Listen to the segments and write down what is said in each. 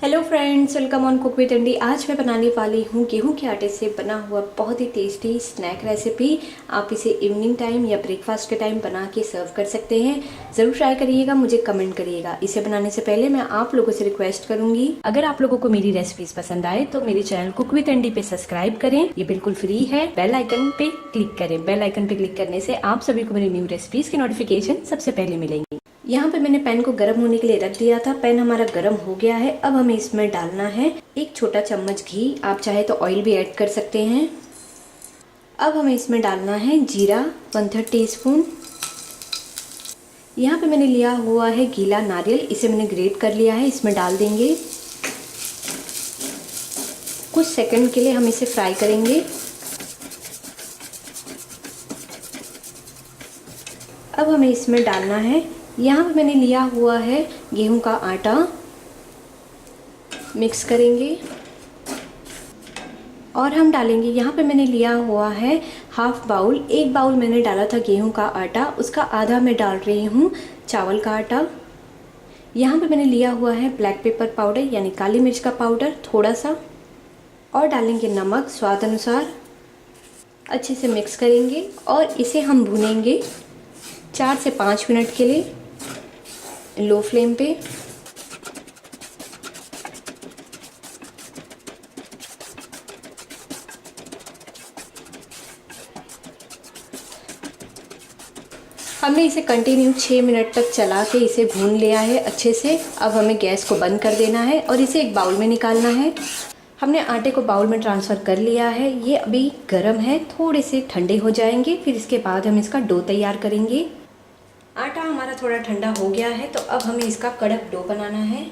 Hello friends, welcome on cook with अंडी। आज मैं बनाने वाली हूँ गेहूं के आटे से बना हुआ बहुत ही टेस्टी स्नैक रेसिपी। आप इसे इवनिंग टाइम या ब्रेकफास्ट के टाइम बना के सर्व कर सकते हैं। ज़रूर ट्राई करिएगा, मुझे कमेंट करिएगा। इसे बनाने से पहले मैं आप लोगों से रिक्वेस्ट करूंगी, अगर आप लोगों को मेरी रेसिपीज पसंद आए तो मेरे चैनल कुक विद अंडी पे सब्सक्राइब करें। ये बिल्कुल फ्री है। बेल आइकन पे क्लिक करें। बेल आइकन पे क्लिक करने से आप सभी को मेरी न्यू रेसिपीज की नोटिफिकेशन सबसे पहले मिलेंगी। यहाँ पे मैंने पैन को गर्म होने के लिए रख दिया था। पैन हमारा गर्म हो गया है। अब हमें इसमें डालना है 1 छोटा चम्मच घी। आप चाहे तो ऑयल भी ऐड कर सकते हैं। अब हमें इसमें डालना है जीरा 1/3 टीस्पून। यहाँ पे मैंने लिया हुआ है गीला नारियल, इसे मैंने ग्रेट कर लिया है, इसमें डाल देंगे। कुछ सेकंड के लिए हम इसे फ्राई करेंगे। अब हमें इसमें डालना है, यहाँ पे मैंने लिया हुआ है गेहूं का आटा। मिक्स करेंगे और हम डालेंगे, यहाँ पे मैंने लिया हुआ है हाफ बाउल। 1 बाउल मैंने डाला था गेहूं का आटा, उसका आधा मैं डाल रही हूँ चावल का आटा। यहाँ पे मैंने लिया हुआ है ब्लैक पेपर पाउडर यानी काली मिर्च का पाउडर थोड़ा सा, और डालेंगे नमक स्वाद अनुसार। अच्छे से मिक्स करेंगे और इसे हम भूनेंगे 4 से 5 मिनट के लिए लो फ्लेम पे। हमने इसे कंटिन्यू 6 मिनट तक चला के इसे भून लिया है अच्छे से। अब हमें गैस को बंद कर देना है और इसे एक बाउल में निकालना है। हमने आटे को बाउल में ट्रांसफ़र कर लिया है। ये अभी गर्म है, थोड़े से ठंडे हो जाएंगे, फिर इसके बाद हम इसका डो तैयार करेंगे। आटा हमारा थोड़ा ठंडा हो गया है, तो अब हमें इसका कड़क डो बनाना है।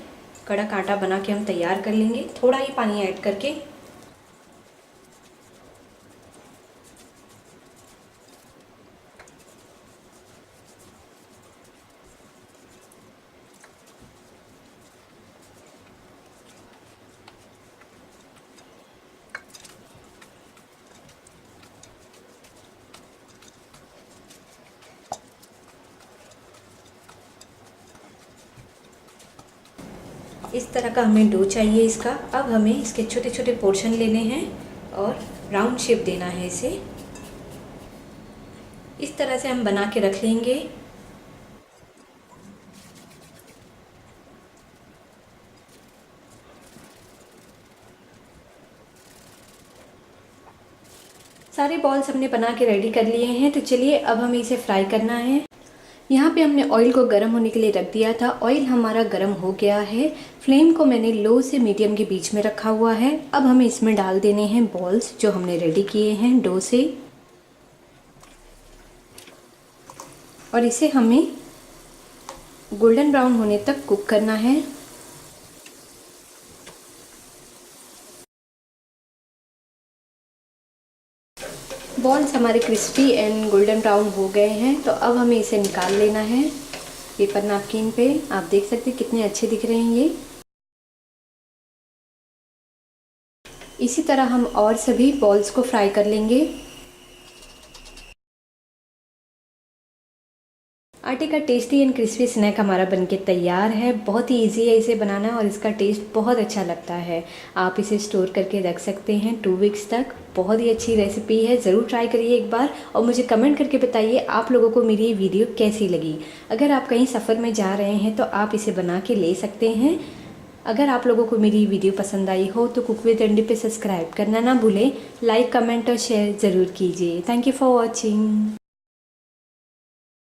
कड़क आटा बना के हम तैयार कर लेंगे, थोड़ा ही पानी ऐड करके। इस तरह का हमें डो चाहिए इसका। अब हमें इसके छोटे छोटे पोर्शन लेने हैं और राउंड शेप देना है इसे। इस तरह से हम बना के रख लेंगे। सारे बॉल्स हमने बना के रेडी कर लिए हैं, तो चलिए अब हमें इसे फ्राई करना है। यहाँ पे हमने ऑयल को गर्म होने के लिए रख दिया था। ऑयल हमारा गर्म हो गया है। फ्लेम को मैंने लो से मीडियम के बीच में रखा हुआ है। अब हमें इसमें डाल देने हैं बॉल्स जो हमने रेडी किए हैं डो से, और इसे हमें गोल्डन ब्राउन होने तक कुक करना है। बॉल्स हमारे क्रिस्पी एंड गोल्डन ब्राउन हो गए हैं, तो अब हमें इसे निकाल लेना है पेपर नैपकिन पे। आप देख सकते हैं कितने अच्छे दिख रहे हैं ये। इसी तरह हम और सभी बॉल्स को फ्राई कर लेंगे। आटे का टेस्टी एंड क्रिस्पी स्नैक हमारा बनके तैयार है। बहुत ही इजी है इसे बनाना और इसका टेस्ट बहुत अच्छा लगता है। आप इसे स्टोर करके रख सकते हैं 2 वीक्स तक। बहुत ही अच्छी रेसिपी है, ज़रूर ट्राई करिए एक बार और मुझे कमेंट करके बताइए आप लोगों को मेरी ये वीडियो कैसी लगी। अगर आप कहीं सफ़र में जा रहे हैं तो आप इसे बना के ले सकते हैं। अगर आप लोगों को मेरी वीडियो पसंद आई हो तो कुक विद अंडी पे सब्सक्राइब करना ना भूलें। लाइक, कमेंट और शेयर ज़रूर कीजिए। Thank you for watching.